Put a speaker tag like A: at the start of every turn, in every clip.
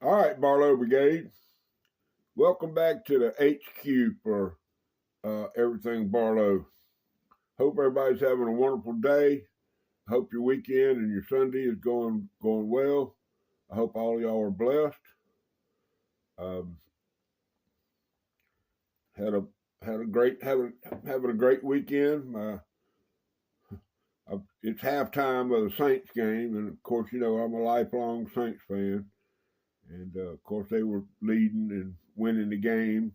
A: All right, Barlow Brigade. Welcome back to the HQ for everything Barlow. Hope everybody's having a wonderful day. Hope your weekend and your Sunday is going well. I hope all of y'all are blessed. Having a great weekend. It's halftime of the Saints game, and of course, you know I'm a lifelong Saints fan. And of course, they were leading and winning the game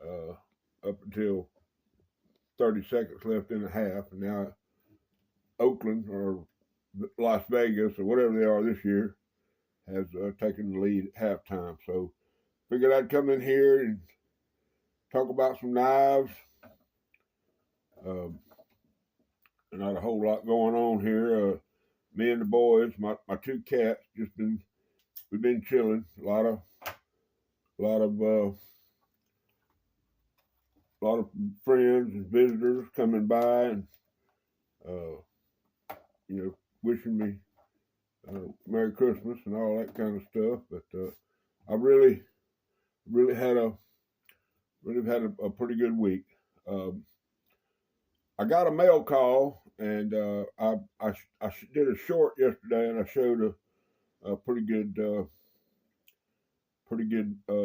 A: up until 30 seconds left in the half. And now Oakland or Las Vegas or whatever they are this year has taken the lead at halftime. So figured I'd come in here and talk about some knives. Not a whole lot going on here. Me and the boys, my two cats, we've been chilling. A lot of friends and visitors coming by and wishing me Merry Christmas and all that kind of stuff. But I really had a pretty good week. I got a mail call, and I did a short yesterday, and I showed a pretty good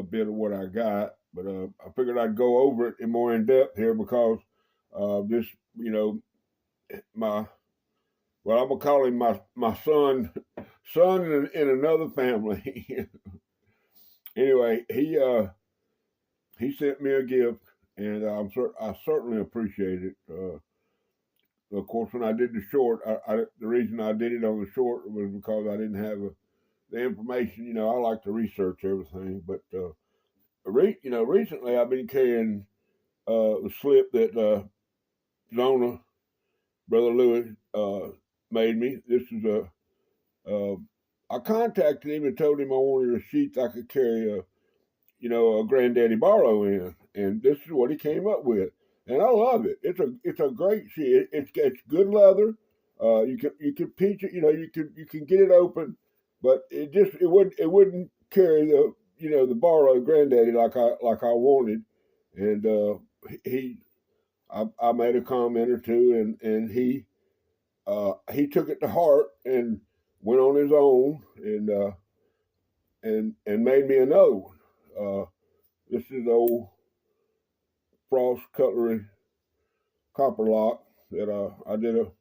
A: bit of what I got. But I figured I'd go over it in more in depth here because this, I'm gonna call him my son in another family. Anyway, he sent me a gift, and I certainly appreciate it. Of course, when I did the short, the reason I did it on the short was because I didn't have the information. I like to research everything, but recently I've been carrying the slip that Zona, Brother Louis, made me. This is I contacted him and told him I wanted a sheath I could carry a Granddaddy Barlow in, and this is what he came up with, and I love it. It's a great sheath. It's good leather. You can pinch it. You can get it open, but it wouldn't carry the Barlow Granddaddy like I wanted, and I made a comment or two, and he took it to heart and went on his own and made me another one. This is the old Frost Cutlery copper lock that I did a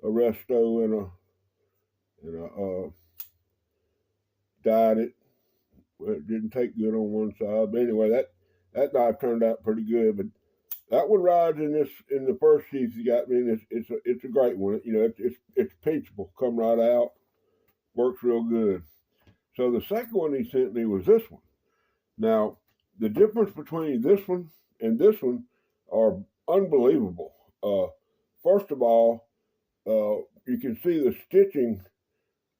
A: resto and dyed it. Well, it didn't take good on one side, but anyway, that knife turned out pretty good. But that one rides in the first sheath you got me, and it's a great one. It's pinchable, come right out, works real good. So the second one he sent me was this one. Now, the difference between this one and this one are unbelievable. First of all, you can see the stitching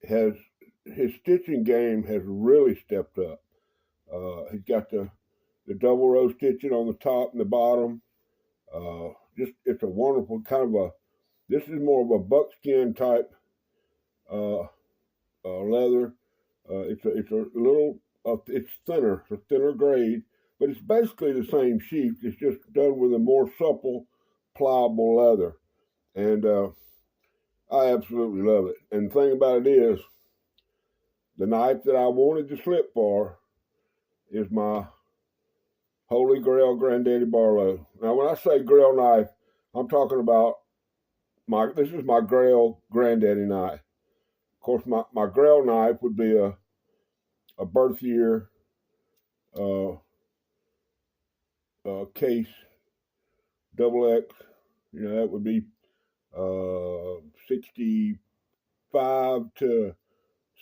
A: his stitching game has really stepped up. He's got the double row stitching on the top and the bottom. It's a wonderful this is more of a buckskin type leather. It's thinner, it's a thinner grade, but it's basically the same sheath. It's just done with a more supple, pliable leather, and I absolutely love it. And the thing about it is, the knife that I wanted the slip for is my Holy Grail Granddaddy Barlow. Now, when I say Grail knife, I'm talking about this is my Grail Granddaddy knife. Of course, my Grail knife would be a birth year case, double X. That would be 65 to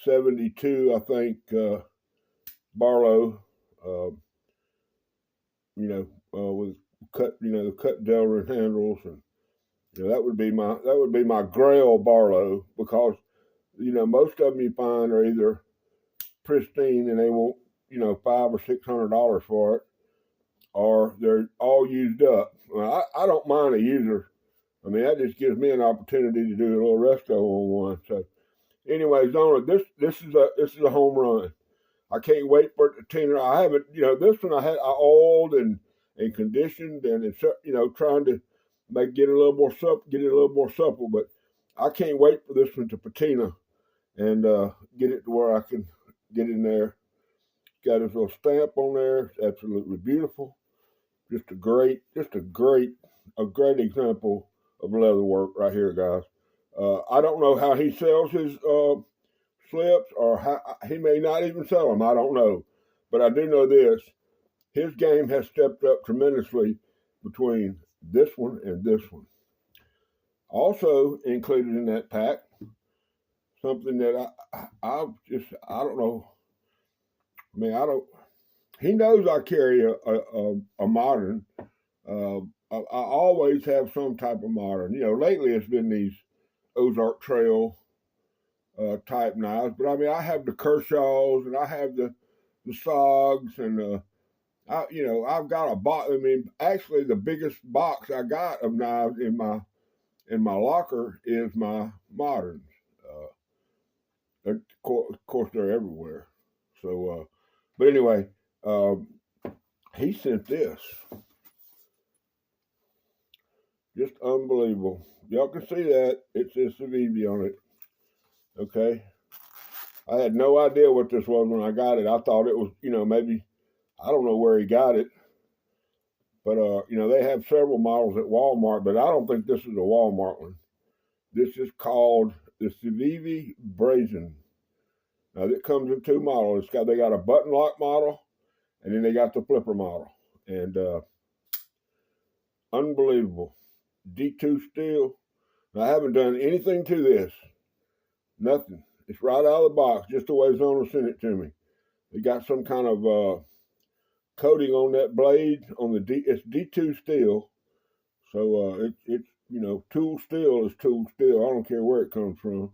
A: 72, I think, Barlow. With cut, the cut Delrin handles, and that would be my Grail Barlow, because most of them you find are either pristine and they want $500 or $600 for it, or they're all used up. Well, I don't mind a user. I mean, that just gives me an opportunity to do a little resto on one. So anyway, Zona, this is a home run. I can't wait for it to tender. I haven't, this one I oiled and conditioned, and it's, trying to get it a little more supple. But I can't wait for this one to patina and get it to where I can get in there. Got his little stamp on there. It's absolutely beautiful. Just a great example of leather work right here, guys. I don't know how he sells his slips, or how he may not even sell them. I don't know, but I do know this: his game has stepped up tremendously between this one and this one. Also included in that pack, something that I don't know. I mean, he knows I carry a modern. I always have some type of modern. Lately it's been these Ozark Trail type knives, but I mean, I have the Kershaws and I have the Sogs, and I've got a box. I mean, actually, the biggest box I got of knives in my locker is my moderns. Of course, they're everywhere. So, but anyway, he sent this. Just unbelievable. Y'all can see that. It says Civivi on it. Okay. I had no idea what this was when I got it. I thought it was, maybe, I don't know where he got it. But, they have several models at Walmart, but I don't think this is a Walmart one. This is called the Civivi Brazen. Now, it comes in two models. They got a button lock model, and then they got the flipper model. And unbelievable. D2 steel. Now, I haven't done anything to this. Nothing. It's right out of the box, just the way Zona sent it to me. It got some kind of coating on that blade on the it's D2 steel. So it's tool steel is tool steel. I don't care where it comes from.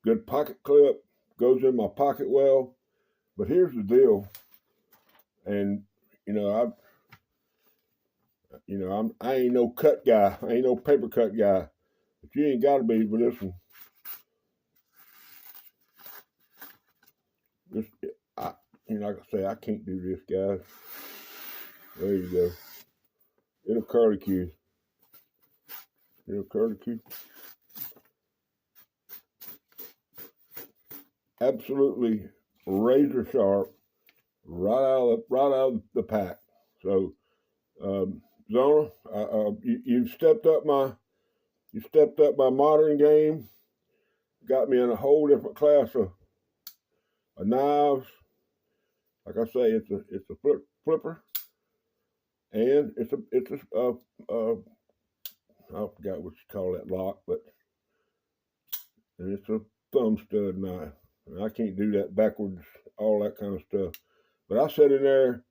A: Good pocket clip, goes in my pocket well. But here's the deal. And I ain't no cut guy. I ain't no paper cut guy. But you ain't got to be for this one. Like I say, I can't do this, guys. There you go. It'll curlicue. Absolutely razor sharp, right out of the pack. So, Zona, you've stepped up my modern game. Got me in a whole different class of knives. Like I say, it's a flipper, and it's a I forgot what you call that lock, and it's a thumb stud knife. And I can't do that backwards, all that kind of stuff. But I sat in there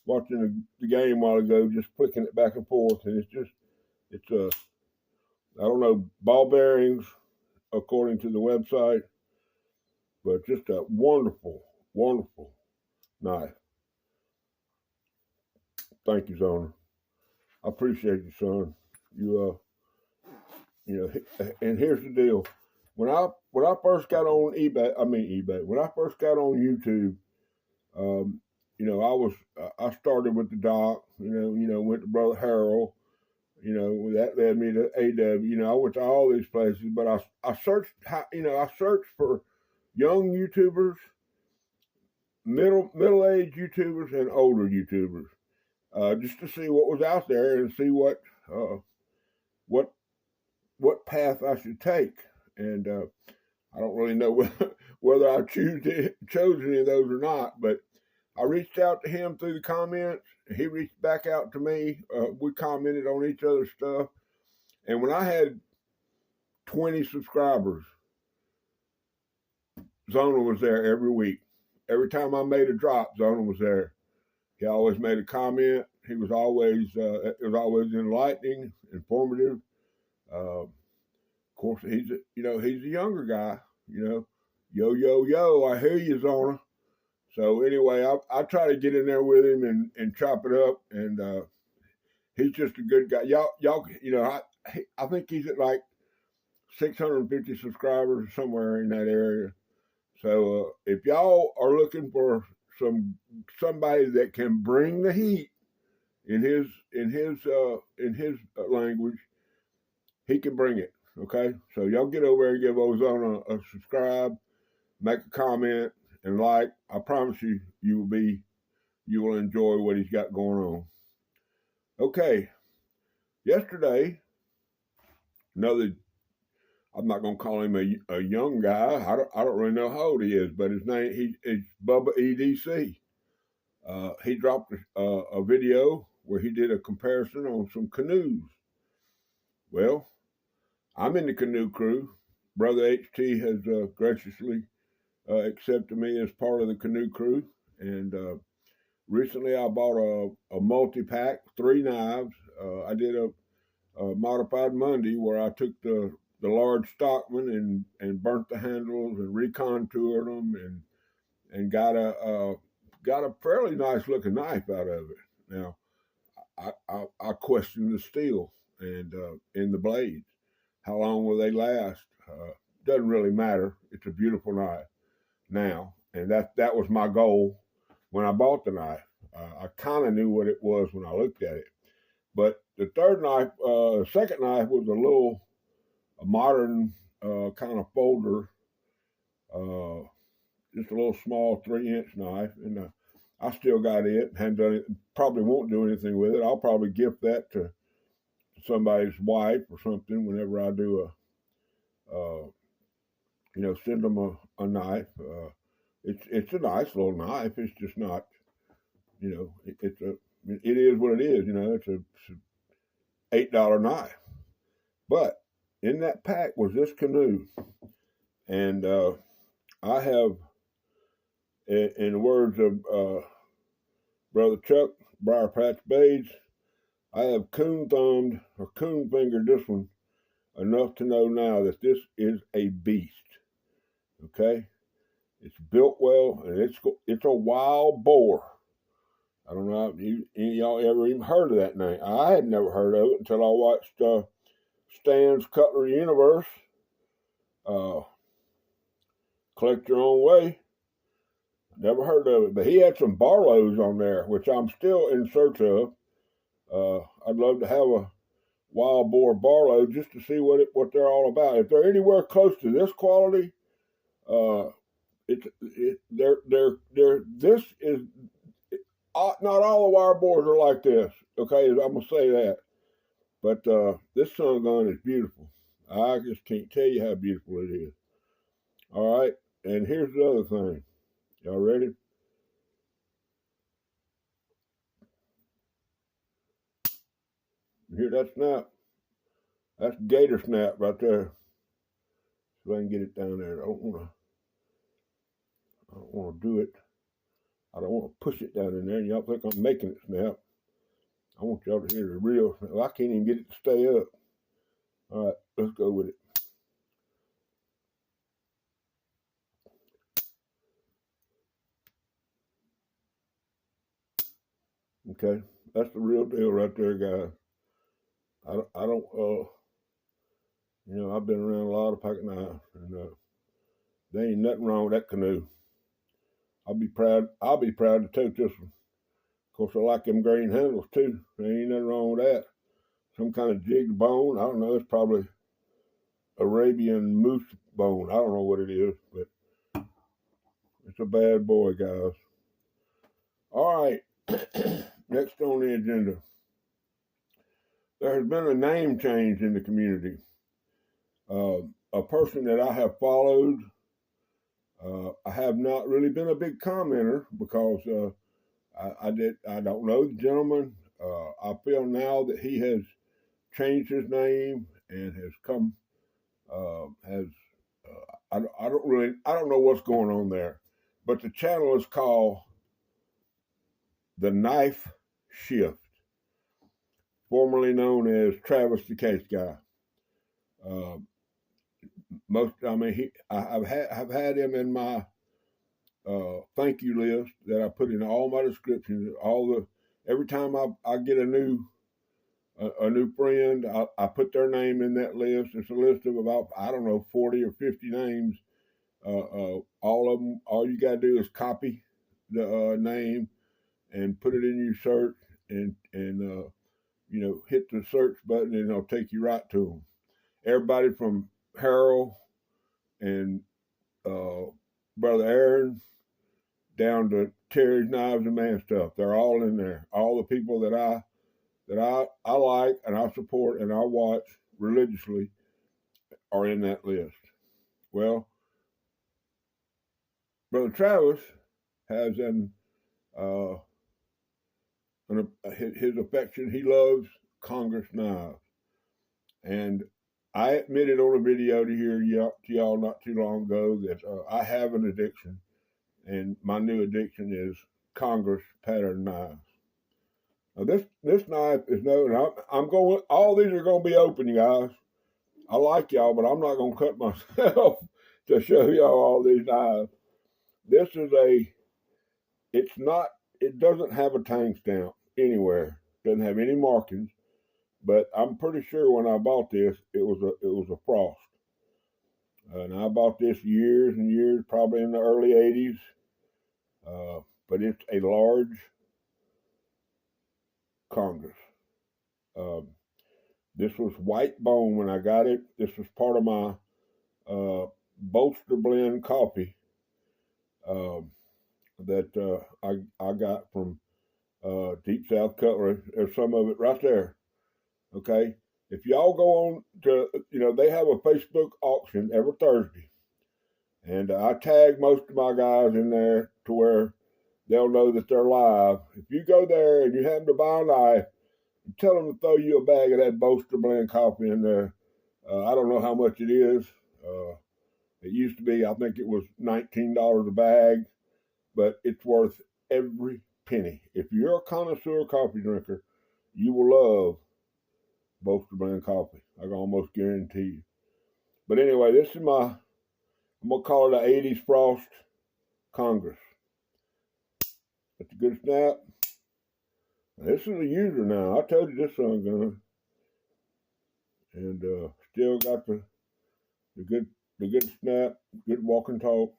A: watching the game a while ago, just flicking it back and forth, and it's I don't know, ball bearings according to the website, but just a wonderful, wonderful knife. Thank you, Zona. I appreciate you, son. And here's the deal. When I first got on eBay, when I first got on YouTube, I started with the Doc, went to Brother Harold, that led me to AW. I went to all these places, but I searched for young YouTubers, middle-aged YouTubers, and older YouTubers, just to see what was out there and see what path I should take. And I don't really know whether I chose any of those or not, but I reached out to him through the comments. He reached back out to me. We commented on each other's stuff. And when I had 20 subscribers, Zona was there every week. Every time I made a drop, Zona was there. He always made a comment. He was always, it was always enlightening, informative. Of course, he's a younger guy, yo, I hear you, Zona. So anyway, I try to get in there with him and chop it up, and he's just a good guy. Y'all, I think he's at like 650 subscribers somewhere in that area. So if y'all are looking for somebody that can bring the heat in his language, he can bring it. Okay, so y'all get over there and give Ozone a subscribe, make a comment, and like. I promise you, you will enjoy what he's got going on. Okay, yesterday, another. I'm not gonna call him a young guy. I don't really know how old he is, but his name is Bubba EDC. He dropped a video where he did a comparison on some canoes. Well, I'm in the canoe crew. Brother HT has graciously accepted me as part of the canoe crew, and recently I bought a multi-pack, 3 knives. I did a modified Monday where I took the large Stockman and burnt the handles and recontoured them and got a fairly nice looking knife out of it. Now I question the steel and in the blades. How long will they last? Doesn't really matter. It's a beautiful knife now, and that was my goal when I bought the knife. I kind of knew what it was when I looked at it, but the second knife was a modern kind of folder, just a little small 3-inch knife, and I still got it. Hadn't done it. Probably won't do anything with it. I'll probably gift that to somebody's wife or something whenever I do send them a knife. It's a nice little knife. It's just not, it is what it is. It's a $8 knife. But in that pack was this canoe, and I have, in the words of Brother Chuck Briar Patch Bays, I have coon fingered this one enough to know now that this is a beast. Okay, it's built well, and it's a wild boar. I don't know if any of y'all ever even heard of that name. I had never heard of it until I watched Stan's Cutlery Universe. Collect Your Own Way. Never heard of it, but he had some Barlows on there, which I'm still in search of. I'd love to have a wild boar Barlow just to see what they're all about. If they're anywhere close to this quality, this is not all the wire boars are like this. Okay, I'm gonna say that, but this sun gun is beautiful. I just can't tell you how beautiful it is. All right, and here's the other thing. Y'all ready? You hear that snap? That's gator snap right there. So I can get it down there. I don't want to do it. I don't want to push it down in there. And y'all think I'm making it snap. I want y'all to hear the real snap. I can't even get it to stay up. All right, let's go with it. Okay, that's the real deal right there, guys. I don't I've been around a lot of pocket knives, and there ain't nothing wrong with that canoe. I'll be proud to tote this one. Of course, I like them grain handles too. There ain't nothing wrong with that. Some kind of jigged bone. I don't know. It's probably Arabian moose bone. I don't know what it is, but it's a bad boy, guys. All right. Next on the agenda. There has been a name change in the community. A person that I have followed, I have not really been a big commenter because I don't know the gentleman. I feel now that he has changed his name and has come, I don't know what's going on there, but the channel is called The Knife Shift, formerly known as Travis the Case Guy. I've had him in my thank you list that I put in all my descriptions. Every time I get a new friend, I put their name in that list. It's a list of about 40 or 50 names All of them, all you got to do is copy the name and put it in your search and hit the search button and it'll take you right to them. Everybody from Harold and Brother Aaron down to Terry's Knives and Man Stuff. They're all in there. All the people that I like and I support and I watch religiously are in that list. Well, Brother Travis has his affection. He loves Congress knives, and I admitted on a video to y'all not too long ago that I have an addiction, and my new addiction is Congress pattern knives. Now this knife is no, I'm going. All these are going to be open, you guys. I like y'all, but I'm not going to cut myself to show y'all all these knives. This is it's not. It doesn't have a tang stamp anywhere. Doesn't have any markings. But I'm pretty sure when I bought this, it was a Frost. And I bought this years and years, probably in the early '80s. But it's a large Congress. This was white bone when I got it. This was part of my Bolster Blend coffee that I got from Deep South Cutlery. There's some of it right there. Okay, if y'all go on to, they have a Facebook auction every Thursday, and I tag most of my guys in there to where they'll know that they're live. If you go there and you happen to buy a knife, tell them to throw you a bag of that Bolster Blend coffee in there. I don't know how much it is. It used to be, I think it was $19 a bag, but it's worth every penny. If you're a connoisseur coffee drinker, you will love Bolster Blend coffee. I can almost guarantee you. But anyway, this is I'm going to call it an 80s Frost Congress. That's a good snap. This is a user now. I told you this son gun. And still got the good snap, good walk and talk.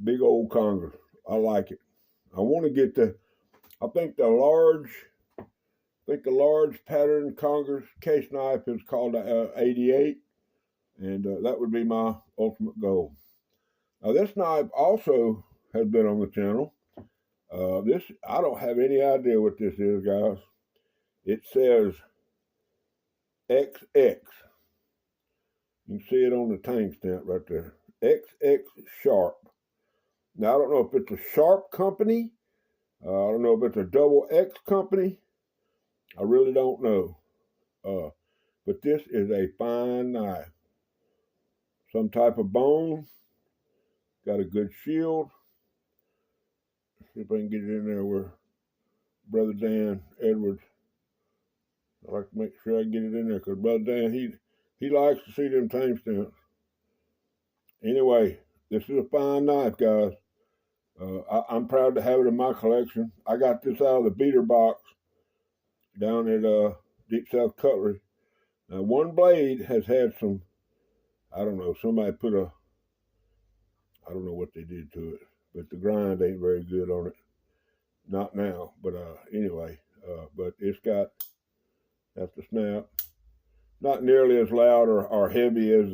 A: Big old Congress. I like it. I want to get the large pattern Congress case knife is called 88, and that would be my ultimate goal. Now this knife also has been on the channel. I don't have any idea what this is, guys. It says XX. You can see it on the tang stamp right there. XX Sharp. Now I don't know if it's a Sharp company. I don't know if it's a double X company. I really don't know. But this is a fine knife. Some type of bone. Got a good shield. See if I can get it in there where Brother Dan Edwards. I like to make sure I get it in there because Brother Dan, he likes to see them tang stamps. Anyway, this is a fine knife, guys. I'm proud to have it in my collection. I got this out of the beater box down at Deep South Cutlery. Now, one blade has had some, I don't know, somebody put I don't know what they did to it, but the grind ain't very good on it. Not now, but anyway, but it's got, that's the snap. Not nearly as loud or heavy as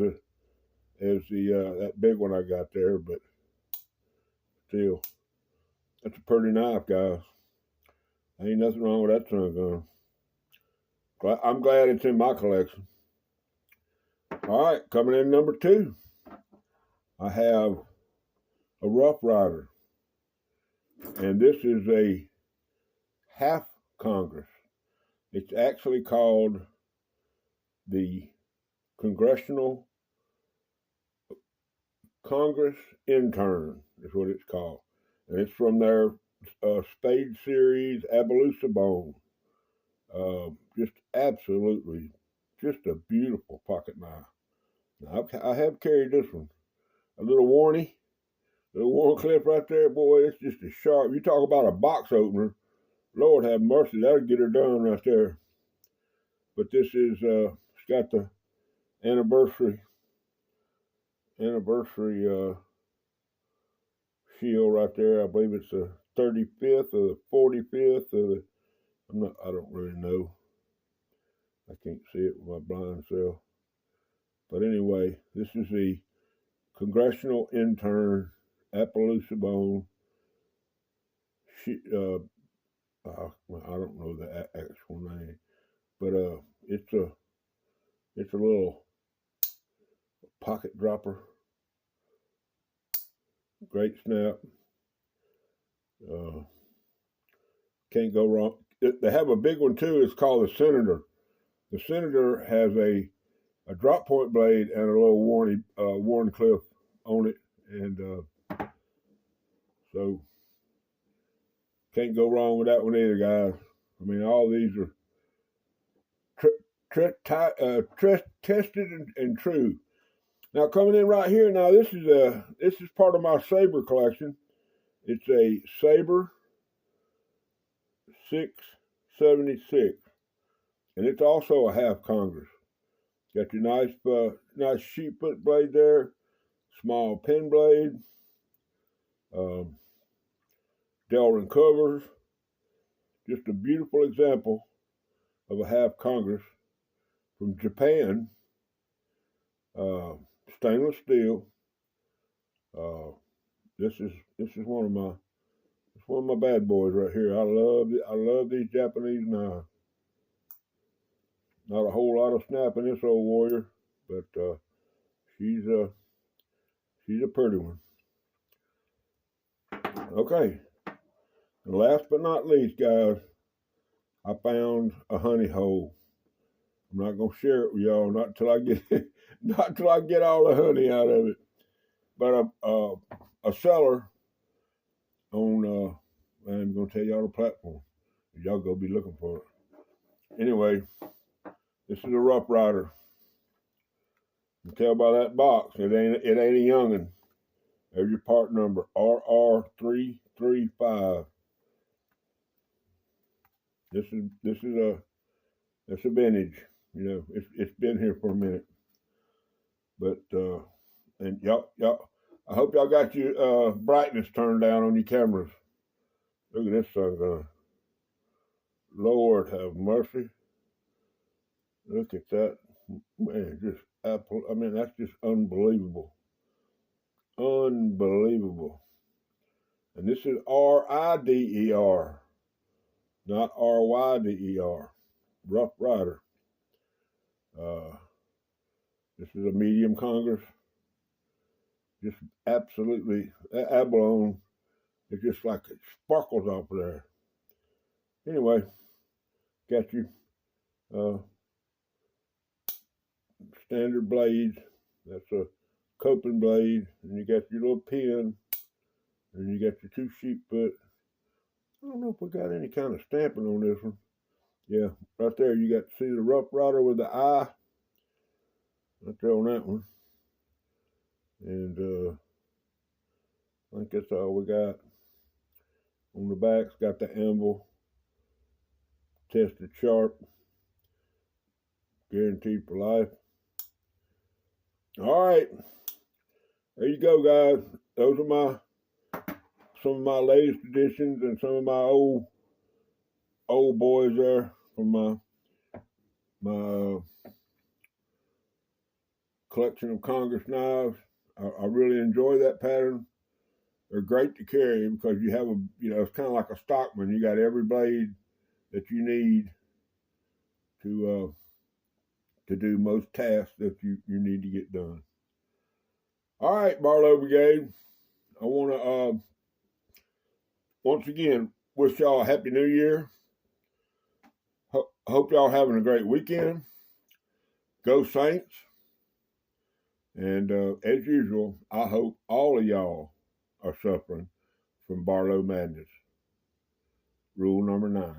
A: that big one I got there, but still, that's a pretty knife, guys. Ain't nothing wrong with that son gun. I'm glad it's in my collection. All right, coming in number 2, I have a Rough Rider, and this is a half Congress. It's actually called the Congressional Congress Intern, is what it's called. And it's from their Spade Series Appaloosa Bone. Just absolutely, just a beautiful pocket knife. Now, I have carried this one. A little Warncliffe right there, boy, it's just a sharp. You talk about a box opener, Lord have mercy, that'll get her done right there. But this is, it's got the anniversary anniversary shield right there. I believe it's the 35th or the 45th or the, I don't really know. I can't see it with my blind self. But anyway, this is the congressional intern Appaloosa Bone. I don't know the actual name, but it's a little pocket dropper. Great snap. Can't go wrong. They have a big one too. It's called the Senator. The Senator has a drop point blade and a little Wharncliffe on it, and so can't go wrong with that one either, guys. I mean, all these are tested and true. Now coming in right here, now this is part of my Saber collection. It's a Saber 676, and it's also a half Congress. Got your nice sheep foot blade there, small pin blade, Delrin covers. Just a beautiful example of a half Congress from Japan. Stainless steel. This is one of my bad boys right here. I love these Japanese knives. Not a whole lot of snap in this old warrior, but she's a pretty one. Okay, and last but not least, guys, I found a honey hole. I'm not gonna share it with y'all, not till I get all the honey out of it. But a seller on I'm gonna tell y'all the platform. Y'all go be looking for it. Anyway, this is a Rough Rider. You can tell by that box, it ain't a youngin'. There's your part number, RR335. This is a vintage. You know, it's been here for a minute. But and y'all, I hope y'all got your brightness turned down on your cameras. Look at this sun. Lord have mercy. Look at that. Man, that's just unbelievable. Unbelievable. And this is RIDER, not RYDER. Rough Rider. This is a medium Congress. Just absolutely, that abalone, it's just like it sparkles off of there. Anyway, got you standard blades. That's a coping blade, and you got your little pin, and you got your two sheep foot. I don't know if we got any kind of stamping on this one. Yeah, right there you got to see the Rough Rider with the eye. Right there on that one. And I think that's all we got. On the back's got the anvil, tested sharp, guaranteed for life. All right, there you go, guys. Those are some of my latest editions and some of my old boys there from my collection of Congress knives. I really enjoy that pattern. They're great to carry because you have it's kind of like a stockman. You got every blade that you need to do most tasks that you need to get done. All right, Barlow Brigade. I want to once again wish y'all a Happy New Year. Hope y'all having a great weekend. Go Saints. And as usual, I hope all of y'all are suffering from Barlow madness. Rule number 9.